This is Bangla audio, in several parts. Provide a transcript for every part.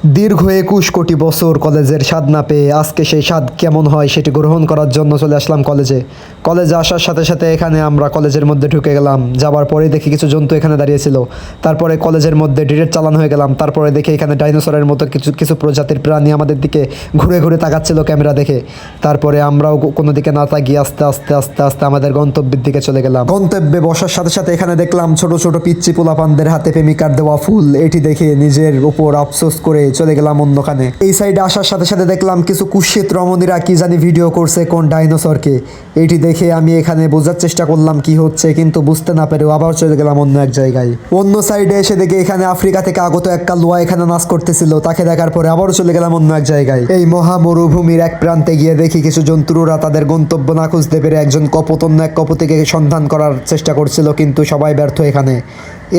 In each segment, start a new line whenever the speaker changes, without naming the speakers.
দীর্ঘ ২১ কোটি বছর কলেজের স্বাদ না পেয়ে আজকে সেই স্বাদ কেমন হয় সেটি গ্রহণ করার জন্য চলে আসলাম কলেজে। কলেজে আসার সাথে সাথে এখানে আমরা কলেজের মধ্যে ঢুকে গেলাম। যাবার পরে দেখি কিছু জন্তু এখানে দাঁড়িয়েছিল। তারপরে কলেজের মধ্যে ডিরেক্ট চালান হয়ে গেলাম। তারপরে দেখি এখানে ডাইনোসরের মতো কিছু কিছু প্রজাতির প্রাণী আমাদের দিকে ঘুরে ঘুরে তাকাচ্ছিল ক্যামেরা দেখে। তারপরে আমরাও কোনো দিকে না তাকিয়ে আস্তে আস্তে আস্তে আস্তে আমাদের গন্তব্যের দিকে চলে গেলাম। গন্তব্যে বসার সাথে সাথে এখানে দেখলাম ছোট ছোট পিচ্চি পোলাপানদের হাতে প্রেমিকার দেওয়া ফুল। এটি দেখে নিজের উপর আফসোস করে চলে গেলাম অন্যখানে। এই সাইডে আসার সাথে সাথে দেখলাম কিছু কুৎসিত রমণীরা কি জানি ভিডিও করছে কোন ডাইনোসরকে। এটি দেখে আমি এখানে বোঝার চেষ্টা করলাম কি হচ্ছে, কিন্তু বুঝতে না পেরেও আবার চলে গেলাম অন্য এক জায়গায়। অন্য সাইডে এসে দেখে এখানে আফ্রিকা থেকে আগত এক কালুয়া এখানে নাচ করতেছিল। তাকে দেখার পরে আবারও চলে গেলাম অন্য এক জায়গায়। এই মহা মরুভূমির এক প্রান্তে গিয়ে দেখি কিছু জন্তুরা তাদের গন্তব্য না খুঁজতে পেরে একজন কপোত অন্য এক কপোতিকে সন্ধান করার চেষ্টা করছিল, কিন্তু সবাই ব্যর্থ এখানে।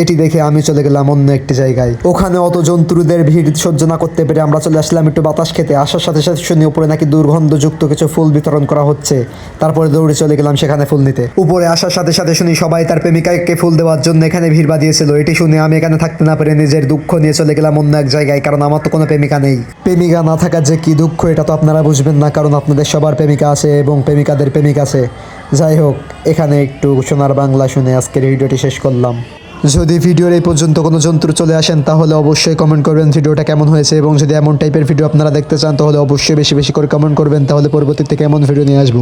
এটি দেখে আমি চলে গেলাম অন্য একটি জায়গায়। ওখানে অত জন্তুদের ভিড় সহ্য না করতে পেরে আমরা চলে আসলাম একটু বাতাস খেতে। আসার সাথে সাথে শুনি উপরে নাকি দুর্গন্ধযুক্ত কিছু ফুল বিতরণ করা হচ্ছে। তারপরে দৌড়ে চলে গেলাম সেখানে ফুল নিতে। উপরে আসার সাথে সাথে শুনি সবাই তার প্রেমিকাকে ফুল দেওয়ার জন্য এখানে ভিড় বাঁধিয়েছিল। এটি শুনে আমি এখানে থাকতে না পেরে নিজের দুঃখ নিয়ে চলে গেলাম অন্য এক জায়গায়, কারণ আমার তো কোনো প্রেমিকা নেই। প্রেমিকা না থাকার যে কি দুঃখ এটা তো আপনারা বুঝবেন না, কারণ আপনাদের সবার প্রেমিকা আছে এবং প্রেমিকাদের প্রেমিক আছে। যাই হোক, এখানে একটু সোনার বাংলা শুনে আজকের ভিডিওটি শেষ করলাম। যদি ভিডিওর এই পর্যন্ত কোনো জন্তু চলে আসেন তাহলে অবশ্যই কমেন্ট করবেন ভিডিওটা কেমন হয়েছে, এবং যদি এমন টাইপের ভিডিও আপনারা দেখতে চান তাহলে অবশ্যই বেশি বেশি করে কমেন্ট করবেন, তাহলে পরবর্তীতে কেমন ভিডিও নিয়ে আসবো।